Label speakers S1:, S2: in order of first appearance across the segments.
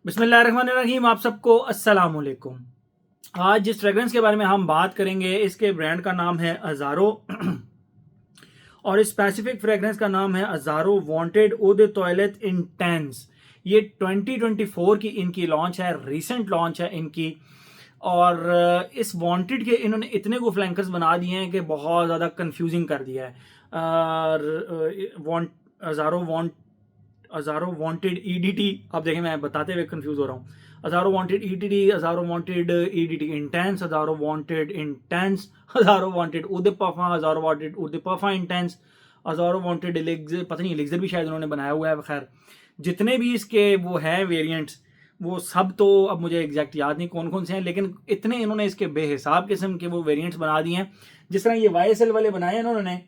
S1: बिस्मिल्लाहिर्रहमानिर्रहीम। आप सबको अस्सलाम वालेकुम। आज जिस फ्रेग्रेंस के बारे में हम बात करेंगे इसके ब्रांड का नाम है अज़ारो और इस स्पेसिफिक फ्रेग्रेंस का नाम है Azzaro wanted eau de toilette intense. ये 2024 की इनकी लॉन्च है, रीसेंट लॉन्च है इनकी। और इस वांटेड के इन्होंने इतने को फ्लैंकर्स बना दिए हैं कि बहुत ज़्यादा कंफ्यूजिंग कर दिया है। Azzaro want Azzaro wanted EDT. आप देखें, मैं बताते हुए कंफ्यूज हो रहा हूँ। Azzaro wanted EDT, Azzaro wanted EDT intense, Azzaro wanted intense, Azzaro wanted उद पफा, अज़ारो वांटेड उद पफा इंटेंस, अज़ारो वांटेड एलिक्सर, पता नहीं एलिक्सर भी शायद उन्होंने बनाया हुआ है। खैर, जितने भी इसके वो हैं वेरिएंट्स, वो सब तो अब मुझे एग्जैक्ट याद नहीं कौन कौन से हैं, लेकिन इतने इन्होंने इसके बेहिसाब किस्म के वो वेरिएंट्स बना दिए हैं। जिस तरह ये वाईएसएल वाले बनाए हैं इन्होंने,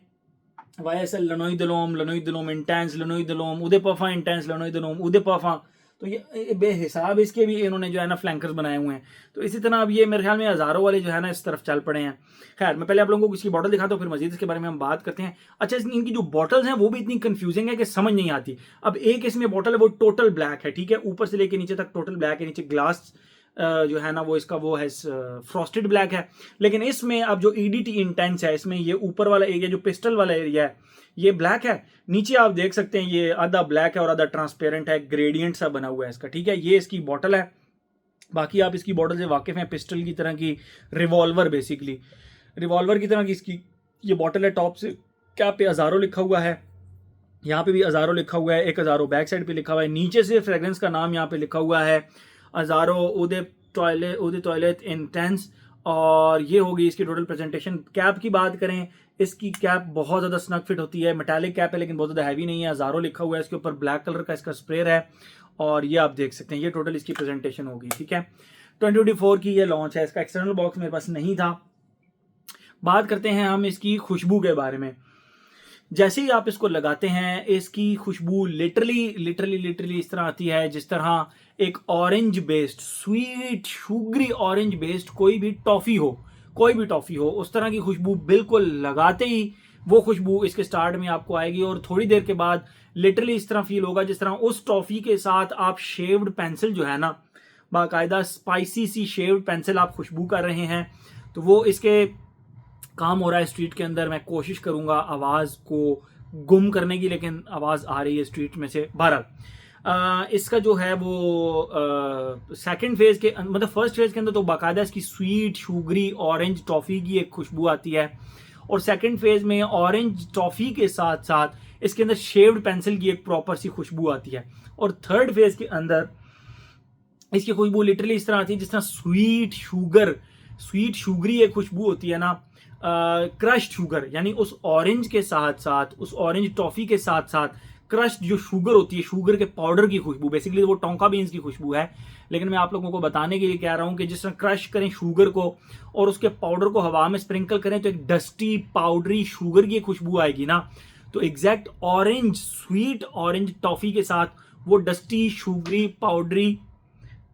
S1: YSL लनोई दिलोम इंटेंस, लनोई दिलोम उदे पफा इंटेंस, लनोई दिलोम उदे पफा। तो ये बेहिसाब इसके भी इन्होंने जो है ना फ्लैंकर्स बनाए हुए हैं। तो इसी तरह अब ये मेरे ख्याल में हज़ारों वाले जो है ना इस तरफ चल पड़े हैं। खैर, मैं पहले आप लोगों को इसकी बॉटल दिखाता हूँ, फिर मजीद इसके बारे में हम बात करते हैं। अच्छा, इनकी जो बॉटल्स हैं वो भी इतनी कंफ्यूजिंग है कि समझ नहीं आती। अब एक इसमें बॉटल है वो टोटल ब्लैक है, ठीक है, ऊपर से लेके नीचे तक टोटल ब्लैक है, नीचे ग्लास जो है ना वो इसका वो है फ्रॉस्टेड ब्लैक है। लेकिन इसमें अब जो ईडीटी इंटेंस है, इसमें ये ऊपर वाला एरिया जो पिस्टल वाला एरिया है ये ब्लैक है। नीचे आप देख सकते हैं ये आधा ब्लैक है और आधा ट्रांसपेरेंट है, ग्रेडियंट सा बना हुआ है इसका, ठीक है। ये इसकी बॉटल है। बाकी आप इसकी बॉटल से वाकिफ हैं, पिस्टल की तरह की, रिवॉल्वर बेसिकली रिवॉल्वर की तरह की इसकी ये बॉटल है। टॉप से कैप पे अज़ारो लिखा हुआ है, यहाँ पे भी अज़ारो लिखा हुआ है, एक अज़ारो बैक साइड पे लिखा हुआ है, नीचे से फ्रेग्रेंस का नाम यहाँ पे लिखा हुआ है अज़ारो उदे टॉयलेट इंटेंस। और ये होगी इसकी टोटल प्रेजेंटेशन। कैप की बात करें, इसकी कैप बहुत ज़्यादा स्नग फिट होती है, मेटालिक कैप है लेकिन बहुत ज़्यादा हैवी नहीं है। अज़ारो लिखा हुआ है, इसके ऊपर ब्लैक कलर का इसका स्प्रेयर है। और ये आप देख सकते हैं, ये टोटल इसकी प्रेजेंटेशन होगी, ठीक है। 2024 की ये लॉन्च है। इसका एक्सटर्नल बॉक्स मेरे पास नहीं था। बात करते हैं हम इसकी खुशबू के बारे में। जैसे ही आप इसको लगाते हैं, इसकी खुशबू लिटरली इस तरह आती है जिस तरह एक orange based, sweet sugary orange based कोई भी टॉफी हो, उस तरह की खुशबू बिल्कुल लगाते ही वो खुशबू इसके स्टार्ट में आपको आएगी। और थोड़ी देर के बाद लिटरली इस तरह फील होगा जिस तरह उस टॉफी के साथ आप शेव्ड पेंसिल जो है ना, बाकायदा स्पाइसी सी शेव्ड पेंसिल आप खुशबू कर रहे हैं, तो वो इसके काम हो रहा है स्ट्रीट के अंदर। मैं कोशिश करूंगा आवाज़ को गुम करने की, लेकिन आवाज़ आ रही है स्ट्रीट में से। बहरहाल इसका जो है वो सेकंड फेज के मतलब फर्स्ट फेज के अंदर तो बाकायदा इसकी स्वीट शुगरी ऑरेंज टॉफ़ी की एक खुशबू आती है, और सेकंड फेज में ऑरेंज टॉफ़ी के साथ साथ इसके अंदर शेव्ड पेंसिल की एक प्रॉपर सी खुशबू आती है। और थर्ड फेज के अंदर इसकी खुशबू लिटरली इस तरह आती है जिस तरह स्वीट शुगरी एक खुशबू होती है ना, क्रश्ड शुगर, यानी उस ऑरेंज के साथ साथ, उस ऑरेंज टॉफी के साथ साथ क्रश्ड जो शुगर होती है, शुगर के पाउडर की खुशबू, बेसिकली वो टोंका बीन्स की खुशबू है। लेकिन मैं आप लोगों को बताने के लिए कह रहा हूं कि जिस तरह क्रश करें शुगर को और उसके पाउडर को हवा में स्प्रिंकल करें तो एक डस्टी पाउडरी शुगर की खुशबू आएगी ना, तो exact orange, sweet orange toffee के साथ वो डस्टी शुगरी पाउडरी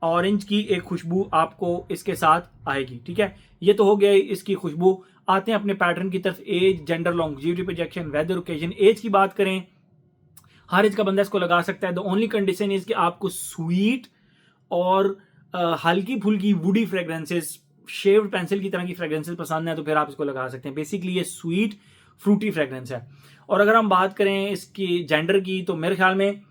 S1: ऑरेंज की एक खुशबू आपको इसके साथ आएगी, ठीक है। ये तो हो गया इसकी खुशबू। आते हैं अपने पैटर्न की तरफ। Age, gender, longevity, projection, weather, occasion. Age की बात करें, हर एज का बंदा इसको लगा सकता है। द ओनली कंडीशन इज कि आपको स्वीट और हल्की फुल्की वुडी फ्रेग्रेंसेस, शेव्ड पेंसिल की तरह की फ्रेग्रेंसेस पसंद है तो फिर आप इसको लगा सकते हैं। बेसिकली ये स्वीट फ्रूटी फ्रेग्रेंस है। और अगर हम बात करें इसकी जेंडर की, तो मेरे ख्याल में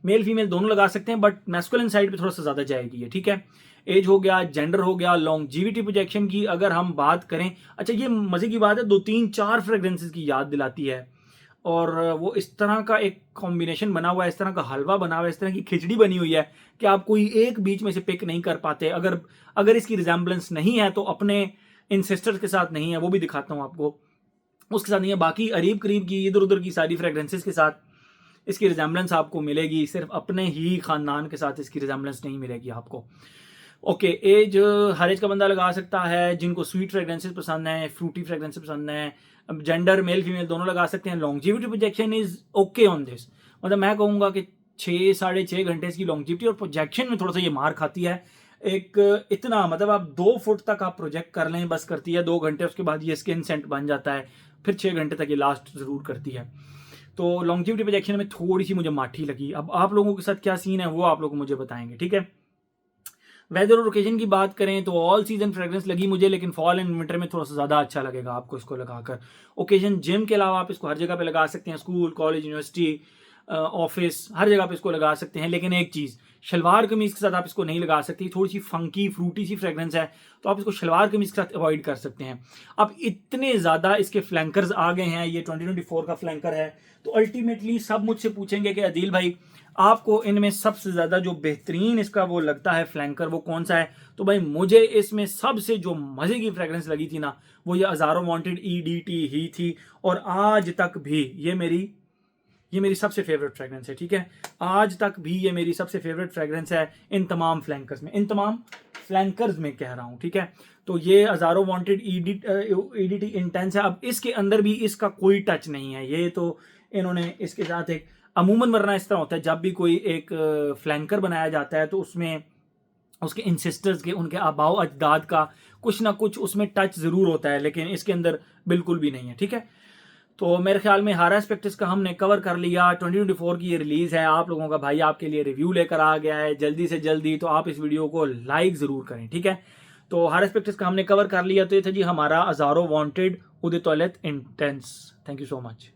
S1: मेल फीमेल दोनों लगा सकते हैं, बट मैस्कुलिन साइड पे थोड़ा सा ज्यादा जाएगी ये, ठीक है। एज हो गया, जेंडर हो गया। लॉन्गेविटी प्रोजेक्शन की अगर हम बात करें, अच्छा ये मजे की बात है, 2 3 4 फ्रेग्रेंसेस की याद दिलाती है। और वो इस तरह का एक कॉम्बिनेशन बना हुआ है, इस तरह का हलवा बना हुआ है, इस तरह की खिचड़ी बनी हुई है कि आप कोई एक बीच में से पिक नहीं कर पाते। अगर इसकी रिजेंबलेंस नहीं है तो अपने इन सिस्टर्स के साथ नहीं है, वो भी दिखाता हूं आपको, उसके साथ नहीं है। बाकी करीब करीब की इधर उधर की सारी फ्रेग्रेंसेस के साथ इसकी रिजेंबलेंस आपको मिलेगी, सिर्फ अपने ही खानदान के साथ इसकी रिजेंबलेंस नहीं मिलेगी आपको। ओके, एज हर एज का बंदा लगा सकता है, जिनको स्वीट फ्रेग्रेंसेस पसंद है, फ्रूटी फ्रेग्रेंसेस पसंद है। जेंडर मेल फीमेल दोनों लगा सकते हैं। Longevity projection is okay on this, मतलब मैं कहूँगा कि 6 साढ़े 6 घंटे इसकी लॉन्गेविटी, और प्रोजेक्शन में थोड़ा सा ये मार खाती है। एक इतना मतलब आप 2 फुट तक आप प्रोजेक्ट कर लें बस करती है 2 घंटे, उसके बाद ये स्किन सेंट बन जाता है, फिर 6 घंटे तक ये लास्ट जरूर करती है। तो लॉन्गेविटी प्रोजेक्शन में थोड़ी सी मुझे माठी लगी। अब आप लोगों के साथ क्या सीन है वो आप लोग मुझे बताएंगे, ठीक है। वेदर और ओकेजन की बात करें तो ऑल सीजन फ्रेग्रेंस लगी मुझे, लेकिन फॉल एंड विंटर में थोड़ा सा ज़्यादा अच्छा लगेगा आपको इसको लगाकर। ओकेजन जिम के अलावा आप इसको हर जगह पे लगा सकते हैं, स्कूल, कॉलेज, यूनिवर्सिटी, ऑफिस, हर जगह पे इसको लगा सकते हैं। लेकिन एक चीज़, शलवार कमीज के साथ आप इसको नहीं लगा सकते, थोड़ी सी फंकी फ्रूटी सी फ्रेग्रेंस है, तो आप इसको शलवार कमीज के साथ अवॉइड कर सकते हैं। अब इतने ज़्यादा इसके फ्लैंकर्स आ गए हैं, ये 2024 का फ्लैंकर है, तो अल्टीमेटली सब मुझसे पूछेंगे कि अदील भाई आपको इनमें सबसे ज़्यादा जो बेहतरीन इसका वो लगता है फ्लैंकर, वो कौन सा है? तो भाई मुझे इसमें सबसे जो मज़े की फ्रेग्रेंस लगी थी ना, वो ये अज़ारो वांटेड EDT ही थी, और आज तक भी ये मेरी सबसे फेवरेट फ्रेग्रेंस है। ठीक है, आज तक भी ये मेरी सबसे फेवरेट फ्रेग्रेंस है इन तमाम फ्लैंकर्स में, इन तमाम फ्लैंकर्स में कह रहा हूँ। ठीक है, तो ये अज़ारो वांटेड EDT इंटेंस है। अब इसके अंदर भी इसका कोई टच नहीं है, ये तो इन्होंने इसके साथ एक अमूमन, वरना इस तरह होता है जब भी कोई एक फ्लैंकर बनाया जाता है तो उसमें उसके इंसिस्टर्स के, उनके आबाओ अजदाद का कुछ ना कुछ उसमें टच ज़रूर होता है, लेकिन इसके अंदर बिल्कुल भी नहीं है। ठीक है, तो मेरे ख्याल में हारा स्पेक्टस का हमने कवर कर लिया। 2024 की ये रिलीज़ है, आप लोगों का भाई आपके लिए रिव्यू लेकर आ गया है जल्दी से जल्दी, तो आप इस वीडियो को लाइक ज़रूर करें। ठीक है, तो हारा स्पेक्टस का हमने कवर कर लिया। तो ये था जी हमारा अज़ारो वांटेड उद तौलत intense. Thank you so much.